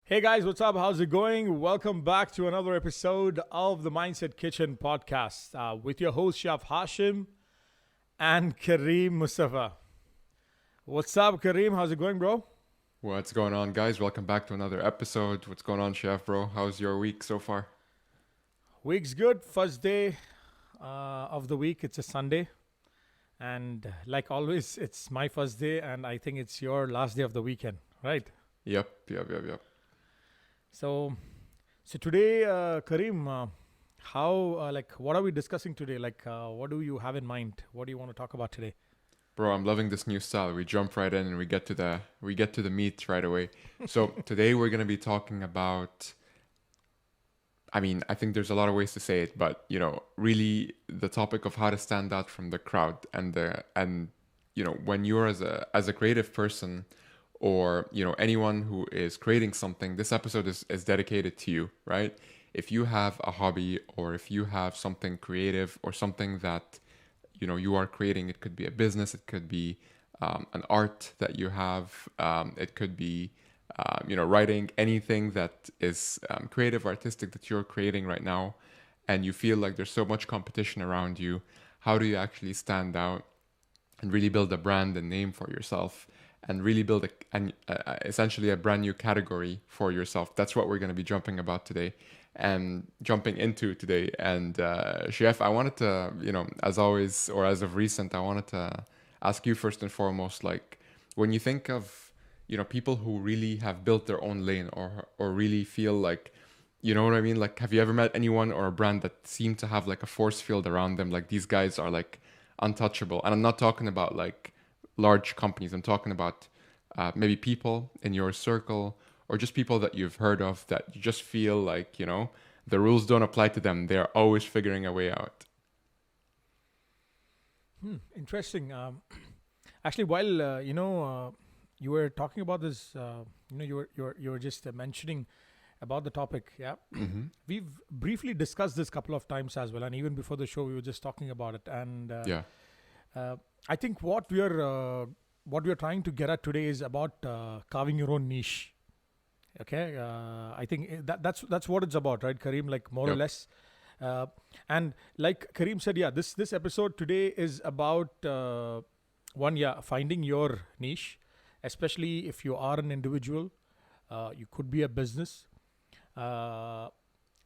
Hey guys, what's up? How's it going? Welcome back to another episode of the Mindset Kitchen podcast with your host Sheyaf Hashim and Kareem Mustafa. What's up, Kareem? How's it going, bro? What's going on, guys? Welcome back to another episode. What's going on, Chef, bro? How's your week so far? Week's good. First day of the week. It's a Sunday, and like always, it's my first day, and I think it's your last day of the weekend, right? Yep. So, so today, Kareem, what are we discussing today? What do you have in mind? What do you want to talk about today? Bro, I'm loving this new style. We jump right in and we get to the meat right away. So today we're gonna be talking about. I think there's a lot of ways to say it, but really the topic of how to stand out from the crowd and when you're as a creative person or anyone who is creating something, this episode is dedicated to you, right? If you have a hobby or if you have something creative or something that you are creating, it could be a business, it could be an art that you have, it could be writing, anything that is creative, artistic that you're creating right now, and you feel like there's so much competition around you. How do you actually stand out and really build a brand and name for yourself and really build essentially a brand new category for yourself? That's what we're going to be jumping into today. And Chef, I wanted to, as always, or as of recent, I wanted to ask you first and foremost, like when you think of, people who really have built their own lane or really feel like, you know what I mean? Like, have you ever met anyone or a brand that seemed to have like a force field around them? Like these guys are like untouchable. And I'm not talking about like large companies. I'm talking about maybe people in your circle or just people that you've heard of that you just feel like, the rules don't apply to them. They're always figuring a way out. Interesting. Actually, while you were talking about this, you were just mentioning about the topic. Yeah, Mm-hmm. we've briefly discussed this couple of times as well, and even before the show, we were just talking about it. And Yeah. uh, I think what we are trying to get at today is about carving your own niche. Okay, I think that's what it's about, right, Kareem? Like more or Yep. less. Uh, and like Kareem said, yeah, this episode today is about finding your niche, especially if you are an individual. You could be a business. Uh,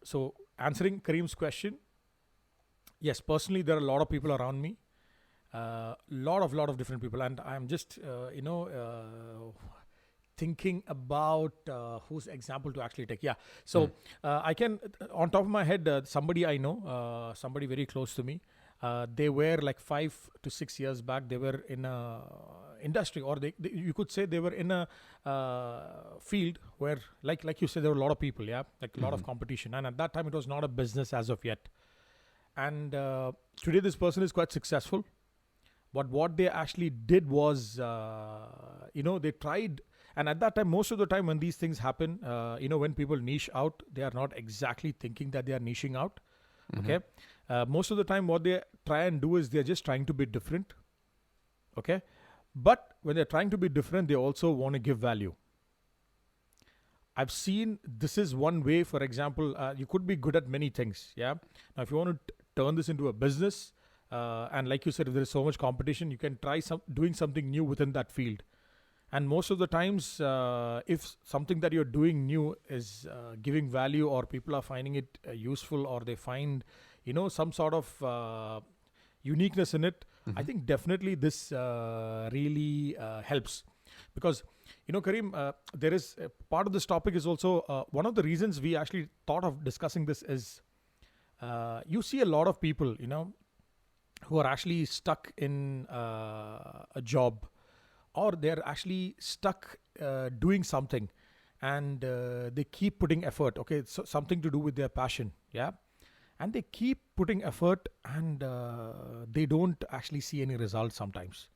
so answering Kareem's question, yes, personally, there are a lot of people around me, lot of different people, and I'm just thinking about whose example to actually take. Yeah, Mm. so I can, on top of my head, somebody I know, somebody very close to me. They were like 5 to 6 years back. They were in a industry, or you could say they were in a field where, like you said, there were a lot of people. Yeah, like a lot Mm-hmm. of competition, and at that time, it was not a business as of yet. And today, this person is quite successful. But what they actually did was, they tried. And at that time, most of the time when these things happen, when people niche out, they are not exactly thinking that they are niching out. Mm-hmm. Okay. Most of the time, what they try and do is they're just trying to be different. Okay. But when they're trying to be different, they also want to give value. I've seen this is one way. For example, you could be good at many things. Yeah. Now, if you want to turn this into a business, and like you said, if there is so much competition, you can try doing something new within that field. And most of the times, if something that you're doing new is giving value, or people are finding it useful, or they find, some sort of uniqueness in it, I Mm-hmm. think definitely this really helps. Because, Kareem, there is part of this topic is also one of the reasons we actually thought of discussing this is you see a lot of people, who are actually stuck in a job, or they're actually stuck doing something, and they keep putting effort. Okay, so something to do with their passion. Yeah, and they keep putting effort, and they don't actually see any results sometimes.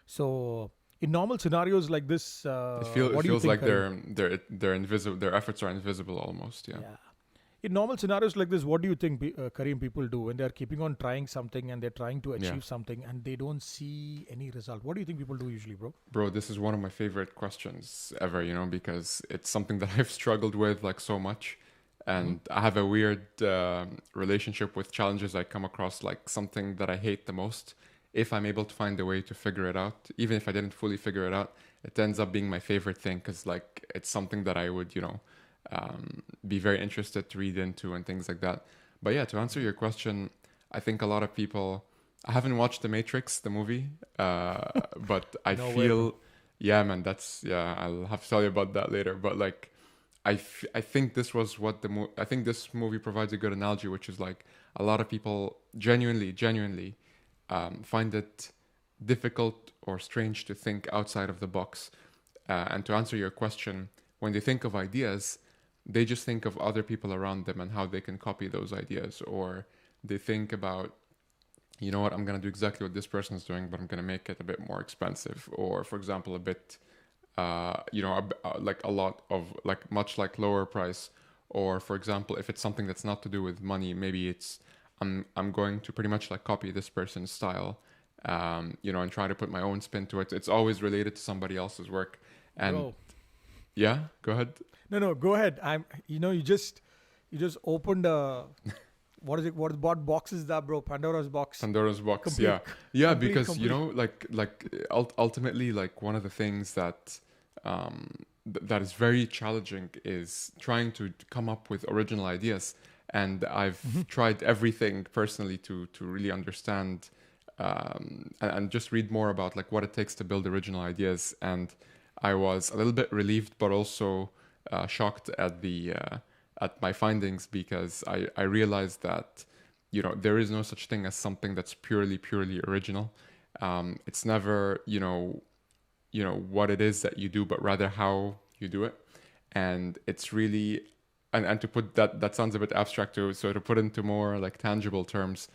So in normal scenarios like this, It what do you feels think, like Karim? they're invisible. Their efforts are invisible almost. Yeah. Yeah, in normal scenarios like this, what do you think, Kareem, people do when they're keeping on trying something and they're trying to Yeah. achieve something and they don't see any result? What do you think people do usually, bro? Bro, this is one of my favorite questions ever, because it's something that I've struggled with like so much. Mm-hmm. And I have a weird relationship with challenges I come across, like something that I hate the most. If I'm able to find a way to figure it out, even if I didn't fully figure it out, it ends up being my favorite thing because, like, it's something that I would, be very interested to read into and things like that. But yeah, to answer your question, I think a lot of people. I haven't watched The Matrix, the movie, but I No way, bro. feel, yeah, man, yeah, I'll have to tell you about that later. But like, I think this was what I think this movie provides a good analogy, which is like a lot of people genuinely find it difficult or strange to think outside of the box. And to answer your question, when they think of ideas, they just think of other people around them and how they can copy those ideas, or they think about, you know what, I'm going to do exactly what this person is doing, but I'm going to make it a bit more expensive. Or, for example, a bit, like a lot of, like, much like lower price. Or, for example, if it's something that's not to do with money, maybe it's, I'm going to pretty much like copy this person's style, and try to put my own spin to it. It's always related to somebody else's work. And Bro. yeah, go ahead. No, go ahead. You just opened a what is it? What box is that, bro? Pandora's box. Pandora's box, Complete, yeah, yeah, complete, because complete. ultimately, like, one of the things that that is very challenging is trying to come up with original ideas. And I've tried everything personally to really understand, and just read more about like what it takes to build original ideas. And I was a little bit relieved, but also shocked at the at my findings, because I realized that there is no such thing as something that's purely original. It's never what it is that you do, but rather how you do it. And it's really, and to put that sounds a bit abstract too, so to put into more like tangible terms,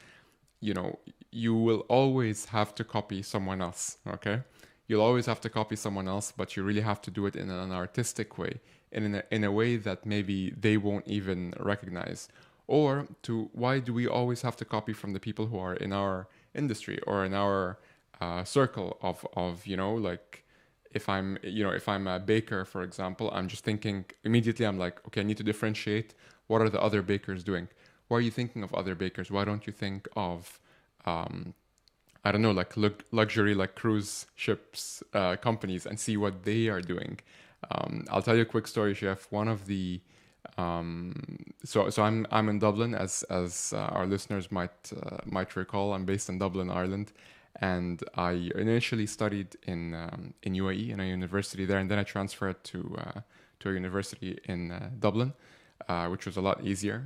you will always have to copy someone else, okay? You'll always have to copy someone else, but you really have to do it in an artistic way, and in a way that maybe they won't even recognize. Or to why do we always have to copy from the people who are in our industry or in our circle of like, if I'm a baker, for example, I'm just thinking immediately, I'm like, okay, I need to differentiate. What are the other bakers doing? Why are you thinking of other bakers? Why don't you think of um, I don't know, like luxury, like cruise ships companies, and see what they are doing? I'll tell you a quick story, Chef. One of the so I'm in Dublin, as our listeners might recall. I'm based in Dublin, Ireland, and I initially studied in UAE in a university there, and then I transferred to a university in Dublin, which was a lot easier.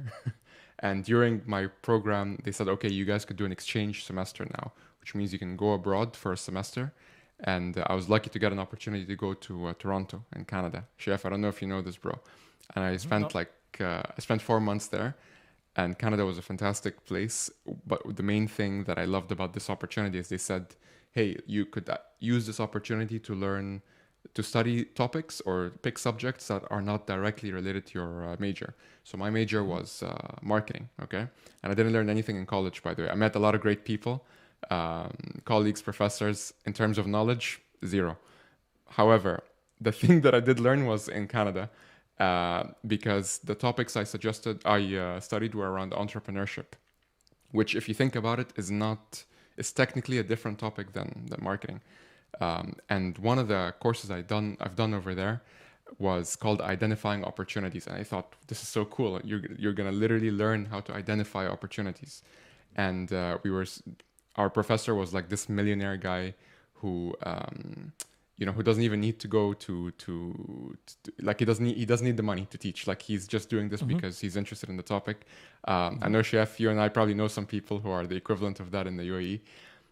And during my program, they said, okay, you guys could do an exchange semester now, which means you can go abroad for a semester. And I was lucky to get an opportunity to go to Toronto in Canada. Chef, I don't know if you know this, bro. And I spent No. like I spent 4 months there, and Canada was a fantastic place. But the main thing that I loved about this opportunity is they said, hey, you could use this opportunity to learn, to study topics or pick subjects that are not directly related to your major. So my major was marketing, okay? And I didn't learn anything in college, by the way. I met a lot of great people, colleagues, professors. In terms of knowledge, zero. However, the thing that I did learn was in Canada, because the topics I studied were around entrepreneurship, which, if you think about it, is technically a different topic than marketing. And one of the courses I've done over there was called Identifying Opportunities, and I thought, this is so cool. You're gonna literally learn how to identify opportunities. And our professor was like this millionaire guy who who doesn't even need to go to like, he doesn't need the money to teach. Like, he's just doing this Mm-hmm. because he's interested in the topic. I Mm-hmm. know, Chef, you and I probably know some people who are the equivalent of that in the UAE.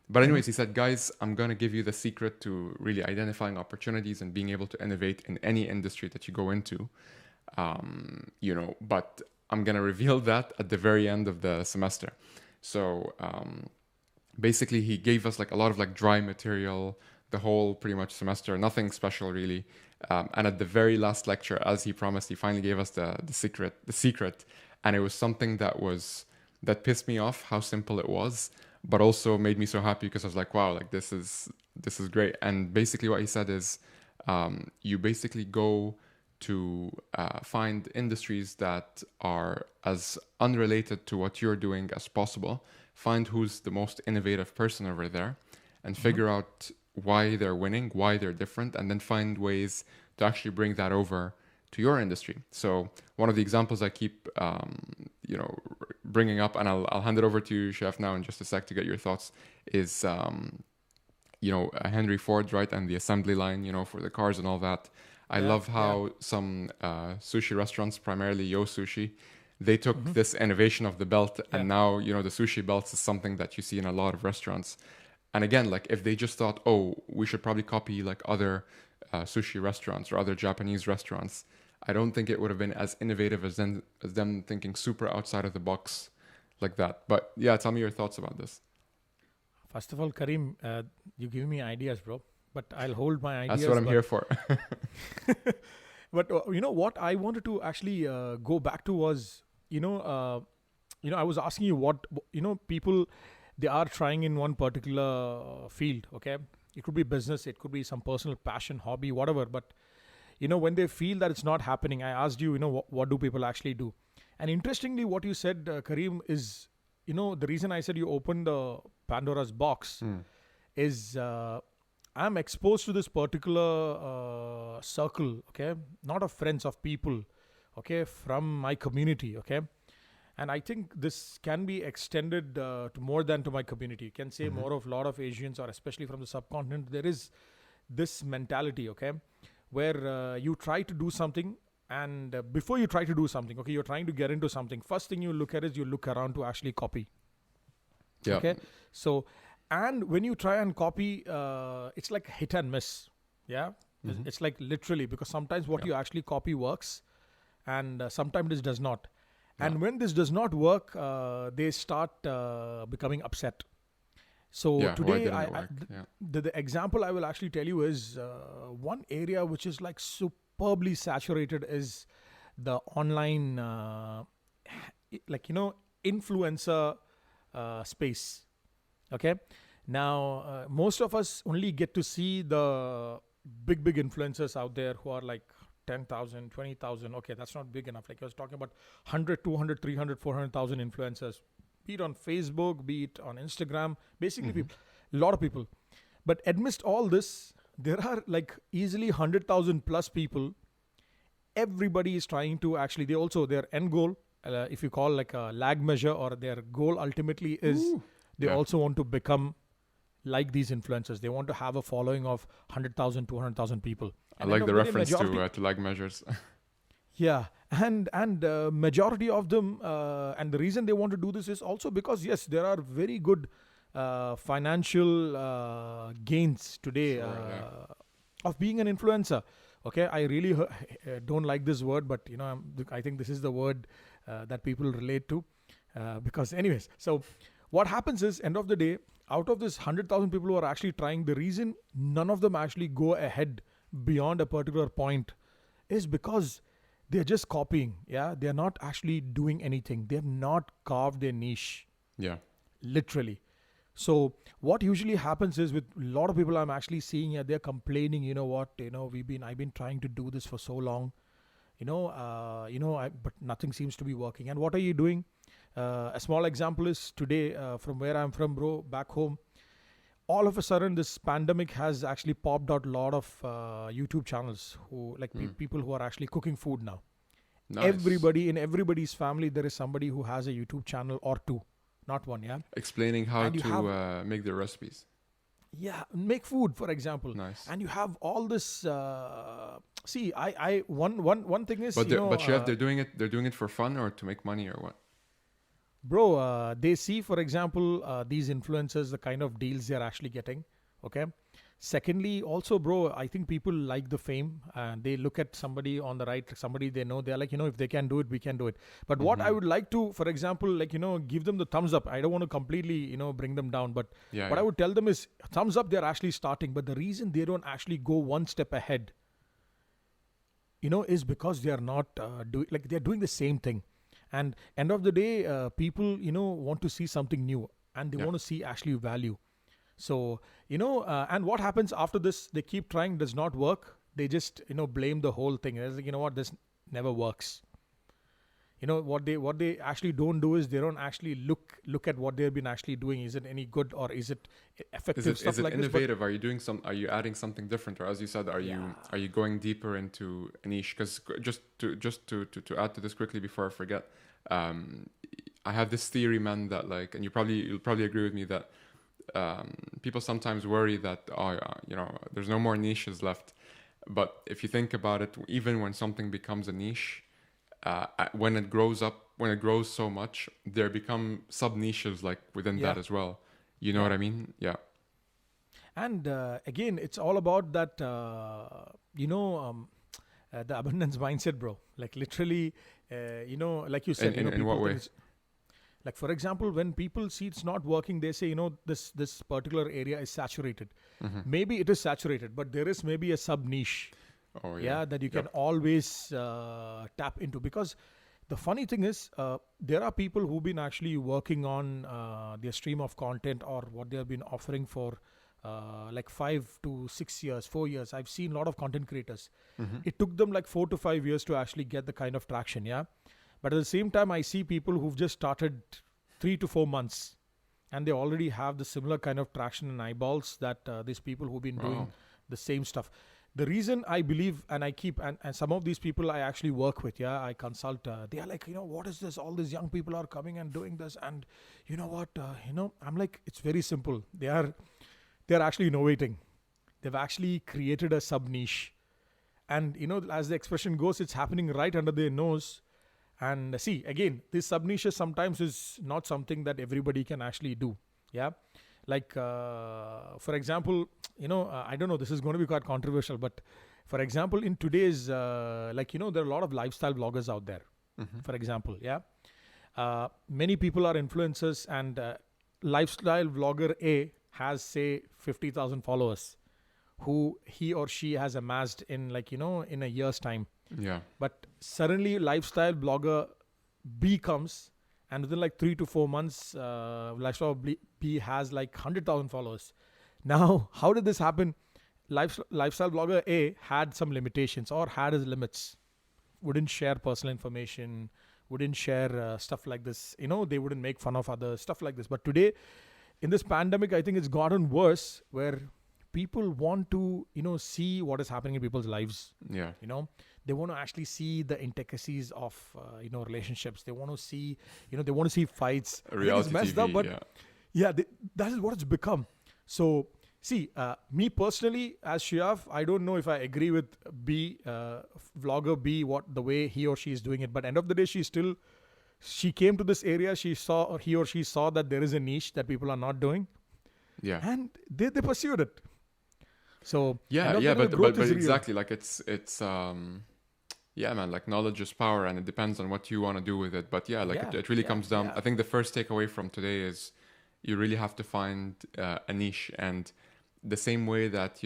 But Mm-hmm. anyways, he said, guys, I'm going to give you the secret to really identifying opportunities and being able to innovate in any industry that you go into. But I'm going to reveal that at the very end of the semester. So basically, he gave us like a lot of like dry material the whole pretty much semester, nothing special really. And at the very last lecture, as he promised, he finally gave us the secret. and it was something that pissed me off how simple it was, but also made me so happy because I was like, wow, like this is great. And basically what he said is, you basically go to find industries that are as unrelated to what you're doing as possible, find who's the most innovative person over there, and figure out why they're winning, why they're different, and then find ways to actually bring that over to your industry. So one of the examples I keep, bringing up, and I'll hand it over to you, Chef, now in just a sec to get your thoughts, is Henry Ford, right, and the assembly line, for the cars and all that. I love how some sushi restaurants, primarily Yo Sushi, they took this innovation of the belt, and now the sushi belts is something that you see in a lot of restaurants. And again, like if they just thought, oh, we should probably copy like other sushi restaurants or other Japanese restaurants, I don't think it would have been as innovative as them thinking super outside of the box like that. But yeah, tell me your thoughts about this. First of all, Kareem, you give me ideas, bro. But I'll hold my ideas. That's what I'm here for. But what I wanted to actually go back to was, I was asking you what people, they are trying in one particular field. Okay, it could be business, it could be some personal passion, hobby, whatever. But when they feel that it's not happening, I asked you, what do people actually do? And interestingly, what you said, Kareem, is the reason I said you opened the Pandora's box is. I'm exposed to this particular circle, okay, not of friends, of people, okay, from my community, okay, and I think this can be extended to more than to my community. You can say more of a lot of Asians, or especially from the subcontinent. There is this mentality, okay, where you try to do something, and before you try to do something, okay, you're trying to get into something. First thing you look at is you look around to actually copy. Yeah. Okay, so. And when you try and copy, it's like hit and miss. Yeah. It's like literally, because sometimes what you actually copy works, and sometimes this does not. And when this does not work, they start becoming upset. So today, the example I will actually tell you is one area which is like superbly saturated is the online, influencer space. Okay. Now, most of us only get to see the big influencers out there who are like 10,000, 20,000. Okay, that's not big enough. Like I was talking about 100, 200, 300, 400,000 influencers, be it on Facebook, be it on Instagram, basically people, a lot of people. But amidst all this, there are like easily 100,000 plus people. Everybody is trying to actually, their end goal, if you call like a lag measure, or their goal ultimately is they also want to become like these influencers. They want to have a following of 100,000, 200,000 people. And I like the reference to lag measures. Yeah, and majority of them, and the reason they want to do this is also because, yes, there are very good financial gains today of being an influencer. Okay, I really don't like this word, but I think this is the word that people relate to, because anyways, so what happens is, end of the day, out of this 100,000 people who are actually trying, the reason none of them actually go ahead beyond a particular point is because they're just copying. Yeah, they're not actually doing anything. They have not carved their niche. Yeah, literally. So what usually happens is, with a lot of people I'm actually seeing, they're complaining. I've been trying to do this for so long, but nothing seems to be working. And what are you doing? A small example is today, from where I'm from, bro, back home, all of a sudden this pandemic has actually popped out a lot of YouTube channels who people who are actually cooking food now. Nice. Everybody, in everybody's family, there is somebody who has a YouTube channel or two, not one. Yeah, explaining how to make their recipes. Yeah, make food, for example. Nice. And you have all this. See, one thing is, but Chef, they're doing it for fun or to make money or what? Bro, they see, for example, these influencers, the kind of deals they're actually getting. Okay. Secondly, also, bro, I think people like the fame, and they look at somebody on the right, somebody they know, they're like, if they can do it, we can do it. But what I would like to, for example, give them the thumbs up. I don't want to completely, bring them down, but what I would tell them is thumbs up, they're actually starting. But the reason they don't actually go one step ahead, is because they are not they're doing the same thing. And end of the day, people, want to see something new, and they Yeah. want to see actually value. So, and what happens after this? They keep trying, does not work. They just, blame the whole thing. It's like, you know what, this never works. What they actually don't do is they don't actually look at what they've been actually doing. Is it any good, or is it Is effective, it stuff is it like this? But innovative? Are you doing some? Are you adding something different, or as you said, yeah, are you going deeper into a niche? Because just to add to this quickly before I forget, um, I have this theory, man, that like, and you'll probably agree with me that people sometimes worry that there's no more niches left. But if you think about it, even when something becomes a niche, when it grows so much, there become sub niches like within yeah, that as well. You know yeah. what I mean? Yeah. And again, it's all about that, the abundance mindset, bro. Like literally, like you In said, in, in people what think way? it's like, for example, when people see it's not working, they say, this particular area is saturated. Hmm. Maybe it is saturated, but there is maybe a sub niche, Oh yeah. yeah, that you can Yep. always tap into. Because the funny thing is, there are people who've been actually working on their stream of content, or what they have been offering for like 5 to 6 years, 4 years. I've seen a lot of content creators. Hmm. It took them like 4 to 5 years to actually get the kind of traction, yeah. But at the same time, I see people who've just started 3 to 4 months, and they already have the similar kind of traction and eyeballs that these people who've been doing Wow. the same stuff. The reason I believe, and I keep, and some of these people I actually work with, yeah, I consult, they are like, what is this? All these young people are coming and doing this. And you know what, I'm like, it's very simple. They're actually innovating. They've actually created a sub niche. And, as the expression goes, it's happening right under their nose. And see, again, this sub niche sometimes is not something that everybody can actually do. Yeah. Like, for example, I don't know, this is going to be quite controversial, but for example, in today's, there are a lot of lifestyle bloggers out there, Hmm. for example. Yeah. Many people are influencers, and lifestyle vlogger A has, say, 50,000 followers, who he or she has amassed in, in a year's time. Yeah. But suddenly, lifestyle blogger B comes, and within like 3 to 4 months, lifestyle B has like 100,000 followers. Now, how did this happen? Lifestyle blogger A had some limitations, or had his limits. Wouldn't share personal information, wouldn't share stuff like this. They wouldn't make fun of others, stuff like this. But today, in this pandemic, I think it's gotten worse, where people want to, see what is happening in people's lives. Yeah. you know they want to actually see the intricacies of relationships. They want to see, they want to see fights. I think it's Reality messed up, TV. but Yeah. yeah, that is what it's become. So see, me personally, as Sheyaf, I don't know if I agree with B, vlogger B, what the way he or she is doing it. But end of the day, she came to this area. She saw, or he or she saw, that there is a niche that people are not doing, Yeah. and they pursued it. So Yeah. end of the Yeah. day, the But growth is real. exactly, like it's yeah, man, like knowledge is power, and it depends on what you want to do with it. But yeah, like Yeah, it really yeah, comes down. yeah. I think the first takeaway from today is you really have to find a niche. And the same way that,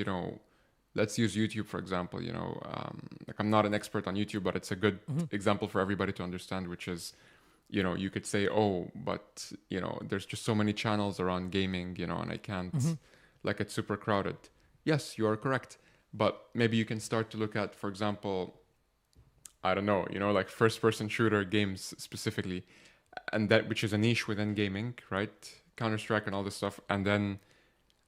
let's use YouTube, for example. Like, I'm not an expert on YouTube, but it's a good Mhm. example for everybody to understand, which is, you could say, oh, but, there's just so many channels around gaming, and I can't, Mhm. like, it's super crowded. Yes, you are correct. But maybe you can start to look at, for example, I don't know, like first person shooter games specifically, and that, which is a niche within gaming, right? Counter-Strike and all this stuff. And then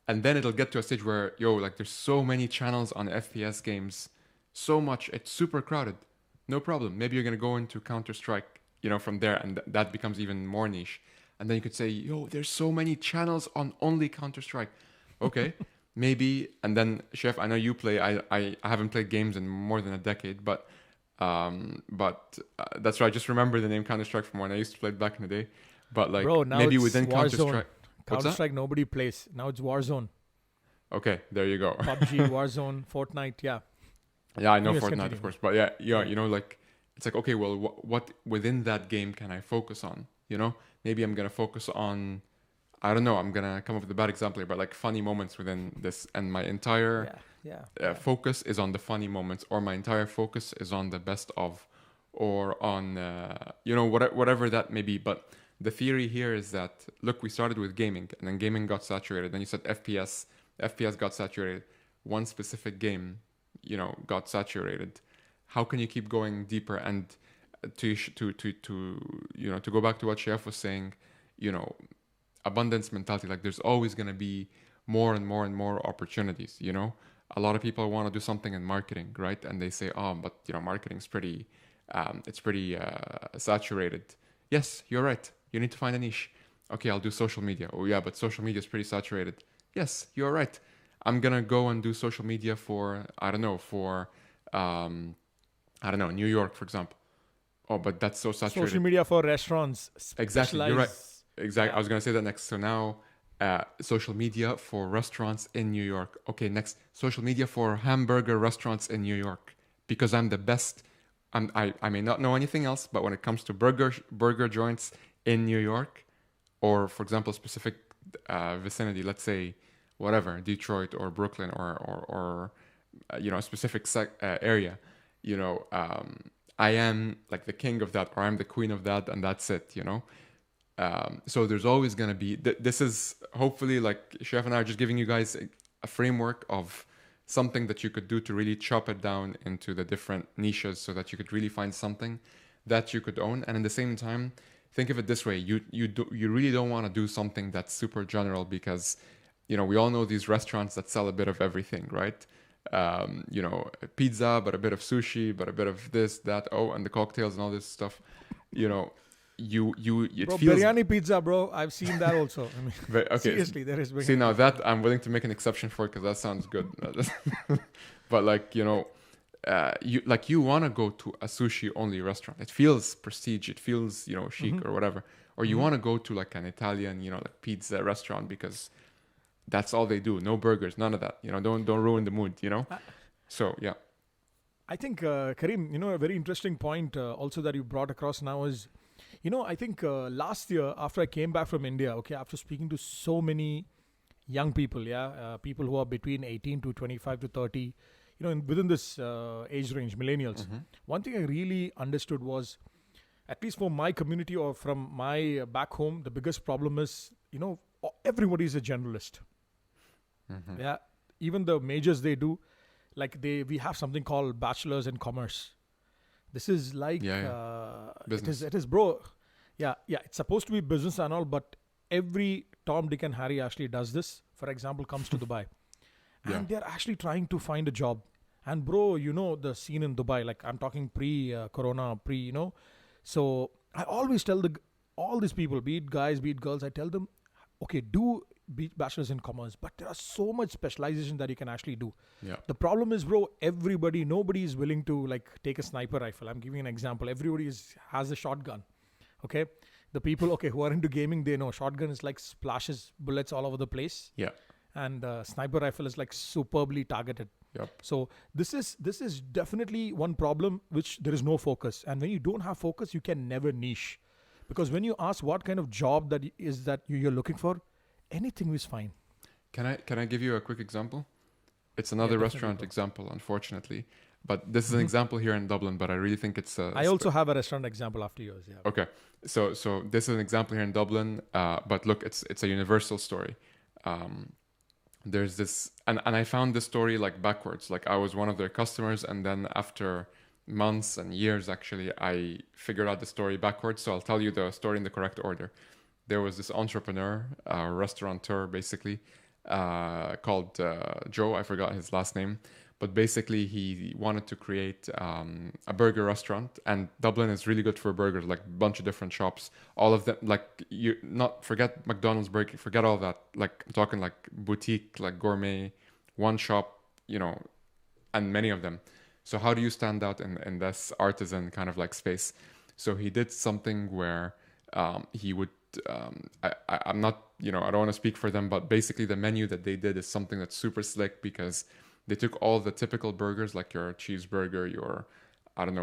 it'll get to a stage where, like, there's so many channels on FPS games, so much, it's super crowded. No problem. Maybe you're gonna go into Counter-Strike, from there, and that becomes even more niche. And then you could say, there's so many channels on only Counter-Strike. Okay, maybe. And then, Chef, I know you play. I haven't played games in more than a decade, but that's right. I just remember the name Counter Strike from when I used to play it back in the day. But like, Bro, now maybe it's within Counter Warzone. Strike, what's Counter that? Strike nobody plays. Now it's Warzone. Okay, there you go. PUBG, Warzone, Fortnite. Yeah. Yeah, I know Anyways, Fortnite, continue. of course, but yeah, Yeah. like, it's like, okay, well, what within that game can I focus on? Maybe I'm gonna focus on, I don't know, I'm gonna come up with a bad example here, but like funny moments within this, and my entire Yeah. Yeah. Yeah. focus is on the funny moments, or my entire focus is on the best of or on whatever that may be. But the theory here is that, look, we started with gaming, and then gaming got saturated. Then you said FPS got saturated. One specific game, got saturated. How can you keep going deeper? And to go back to what Sheyaf was saying, abundance mentality. Like, there's always going to be more and more and more opportunities. A lot of people want to do something in marketing, right? And they say, oh, but marketing's pretty saturated. Yes, you're right. You need to find a niche. Okay, I'll do social media. Oh yeah, but social media is pretty saturated. Yes, you're right. I'm gonna go and do social media for New York, for example. Oh, but that's so saturated. Social media for restaurants. Exactly, you're right. Exactly. Yeah. I was gonna say that next. So now, social media for restaurants in New York. Okay, next, social media for hamburger restaurants in New York, because I'm the best. I may not know anything else, but when it comes to burger joints in New York, or for example, specific vicinity, let's say whatever, Detroit or Brooklyn or a specific area, I am like the king of that, or I'm the queen of that, and that's it. So there's always going to be this is hopefully, like, Chef and I are just giving you guys a framework of something that you could do to really chop it down into the different niches, so that you could really find something that you could own. And at the same time, think of it this way: you really don't want to do something that's super general, because we all know these restaurants that sell a bit of everything, right? Pizza, but a bit of sushi, but a bit of this, that, and the cocktails and all this stuff. It Bro, feels biryani pizza, bro. I've seen that also. I mean, okay. seriously, there is biryani. See, now that I'm willing to make an exception for, because that sounds good. But you want to go to a sushi only restaurant. It feels prestige. It feels chic or whatever. Or you want to go to like an Italian like pizza restaurant, because that's all they do. No burgers, none of that. Don't ruin the mood. So yeah. I think Kareem, a very interesting point also that you brought across now is, I think last year after I came back from India, okay, after speaking to so many young people, people who are between 18 to 25 to 30, within this age range, millennials. One thing I really understood was, at least for my community or from my back home, the biggest problem is, everybody is a generalist. Yeah, even the majors they do, like we have something called bachelors in commerce. This is like business. It is, bro. Yeah, it's supposed to be business and all, but every Tom, Dick, and Harry actually does this. For example, comes to Dubai, and they're actually trying to find a job. And bro, the scene in Dubai, like I'm talking pre-corona, So I always tell all these people, be it guys, be it girls, I tell them, okay, do be bachelors in commerce, but there are so much specialization that you can actually do. Yeah. The problem is, bro, nobody is willing to like take a sniper rifle. I'm giving an example. Everybody has a shotgun. Okay. The people, who are into gaming, they know shotgun is like splashes bullets all over the place. Yeah. And sniper rifle is like superbly targeted. Yep. So this is definitely one problem, which there is no focus. And when you don't have focus, you can never niche. Because when you ask what kind of job that you're looking for, anything is fine. Can I give you a quick example? It's another restaurant example, unfortunately. But this is an example here in Dublin, but I really think it's I also have a restaurant example after yours. Yeah. Okay. So this is an example here in Dublin, but look, it's a universal story. There's this, and I found this story like backwards. Like, I was one of their customers, and then after months and years, actually, I figured out the story backwards. So I'll tell you the story in the correct order. There was this entrepreneur, restaurateur, basically, called Joe. I forgot his last name. But basically, he wanted to create a burger restaurant, and Dublin is really good for burgers, like a bunch of different shops. All of them, like, forget McDonald's burger, forget all that. Like, I'm talking like boutique, like gourmet, one shop, and many of them. So how do you stand out in this artisan kind of like space? So he did something where he would, I'm not, I don't want to speak for them, but basically the menu that they did is something that's super slick, because they took all the typical burgers, like your cheeseburger, your,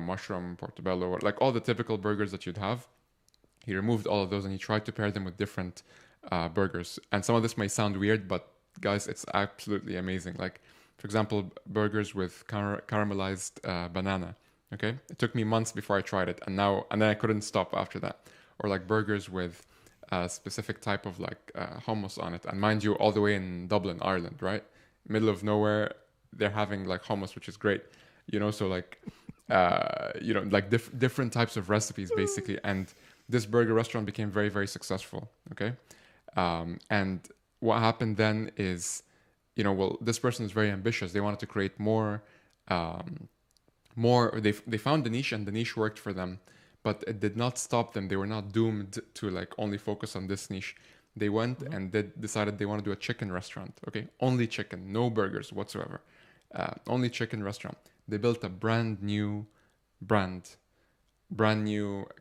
mushroom, portobello, like all the typical burgers that you'd have. He removed all of those and he tried to pair them with different burgers. And some of this may sound weird, but guys, it's absolutely amazing. Like, for example, burgers with caramelized banana. Okay, it took me months before I tried it, and then I couldn't stop after that. Or like burgers with a specific type of like hummus on it, and mind you, all the way in Dublin, Ireland, right, middle of nowhere, they're having like hummus, which is great, So like, like different types of recipes basically, and this burger restaurant became very very successful. Okay, and what happened then is, well, this person is very ambitious. They wanted to create more. They found the niche, and the niche worked for them, but it did not stop them. They were not doomed to like only focus on this niche. They went and they decided they want to do a chicken restaurant. Okay, only chicken, no burgers whatsoever, only chicken restaurant. They built a brand new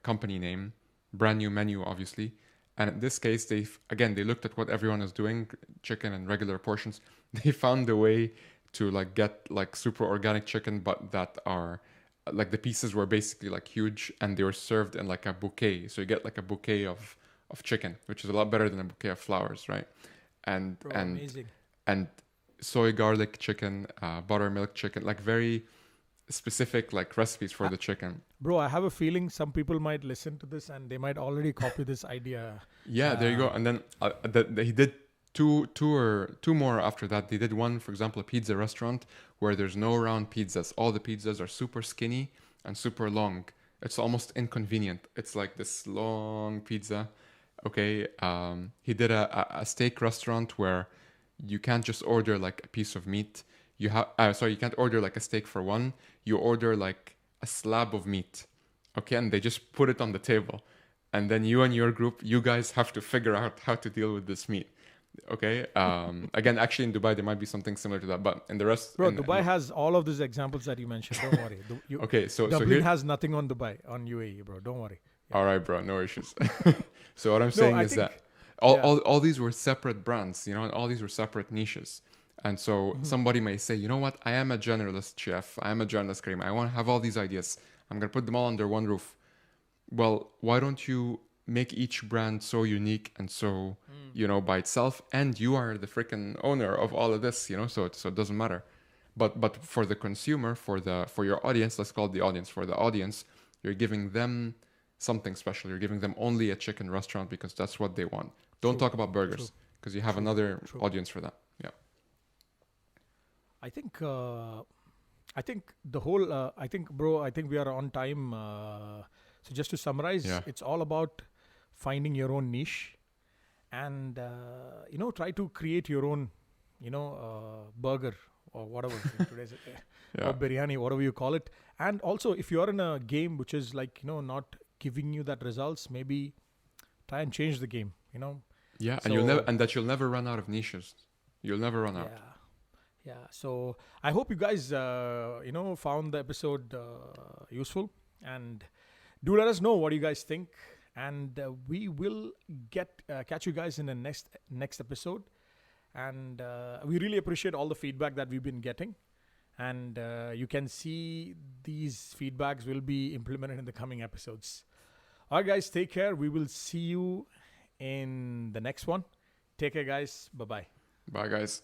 company name, brand new menu, obviously. And in this case, they looked at what everyone is doing, chicken and regular portions. They found a way to like get like super organic chicken, but that are like the pieces were basically like huge, and they were served in like a bouquet. So you get like a bouquet of chicken, which is a lot better than a bouquet of flowers, right? And Bro, and amazing. and soy garlic chicken, buttermilk chicken, like very specific like recipes for the chicken. Bro, I have a feeling some people might listen to this and they might already copy this idea. Yeah, there you go. And then he did two more after that. They did one, for example, a pizza restaurant where there's no round pizzas. All the pizzas are super skinny and super long. It's almost inconvenient. It's like this long pizza. Okay. He did a steak restaurant where you can't just order like a piece of meat. You can't order like a steak for one. You order like a slab of meat. Okay, and they just put it on the table. And then you and your group, you guys have to figure out how to deal with this meat. Okay. Again, actually, in Dubai there might be something similar to that, but in the rest, Bro, Dubai has all of these examples that you mentioned. Don't worry. Okay, so Dublin here, has nothing on Dubai, on UAE, bro. Don't worry. all right, bro, no issues. So what I'm saying I is think, that all these were separate brands, and all these were separate niches. And so somebody may say, you know what? I am a generalist chef. I am a generalist Kareem. I want to have all these ideas. I'm gonna put them all under one roof. Well, why don't you make each brand so unique and so by itself, and you are the freaking owner of all of this, so it doesn't matter. But for the consumer, for your audience, let's call it the audience, for the audience, you're giving them something special. You're giving them only a chicken restaurant because that's what they want. Don't talk about burgers because you have another audience for that. Yeah. I think the whole bro, I think we are on time. So just to summarize, it's all about finding your own niche and try to create your own burger or whatever today's or biryani, whatever you call it. And also, if you are in a game which is like not giving you that results, maybe try and change the game. Yeah, so, and you'll never run out of niches. You'll never run out. Yeah. So I hope you guys found the episode useful, and do let us know what you guys think, and we will catch you guys in the next episode. And we really appreciate all the feedback that we've been getting, and you can see these feedbacks will be implemented in the coming episodes. All right, guys, take care. We will see you in the next one. Take care, guys. Bye-bye. Bye, guys.